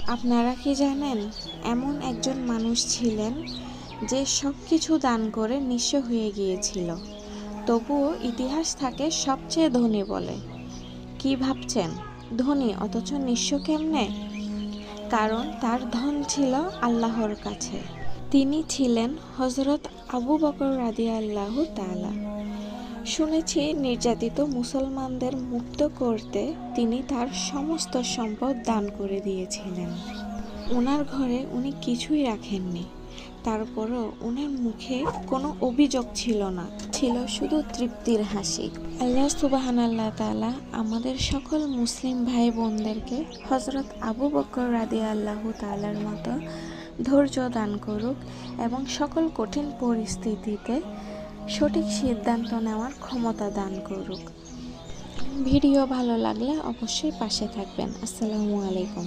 আপনারা কি জানেন, এমন একজন মানুষ ছিলেন যে সব কিছু দান করে নিঃস্ব হয়ে গিয়েছিল, তবুও ইতিহাস তাকে সবচেয়ে ধনী বলে। কি ভাবছেন, ধনী অথচ নিঃস্ব কেমনে? কারণ তার ধন ছিল আল্লাহর কাছে। তিনি ছিলেন হযরত আবু বকর রাদিয়াল্লাহু তাআলা। শুনেছি নির্যাতিত মুসলমানদের মুক্ত করতে তিনি তার সমস্ত সম্পদ দান করে দিয়েছিলেন। ওনার ঘরে উনি কিছুই রাখেননি, তারপরও ওনার মুখে কোনো অভিযোগ ছিল না, ছিল শুধু তৃপ্তির হাসি। আল্লাহ সুবহানাল্লাহ তাআলা আমাদের সকল মুসলিম ভাই বোনদেরকে হযরত আবু বকর রাদিয়াল্লাহু তাআলার মতো ধৈর্য দান করুক এবং সকল কঠিন পরিস্থিতিতে সঠিক সিদ্ধান্ত নেওয়ার ক্ষমতা দান করুক। ভিডিও ভালো লাগলে অবশ্যই পাশে থাকবেন। আসসালামু আলাইকুম।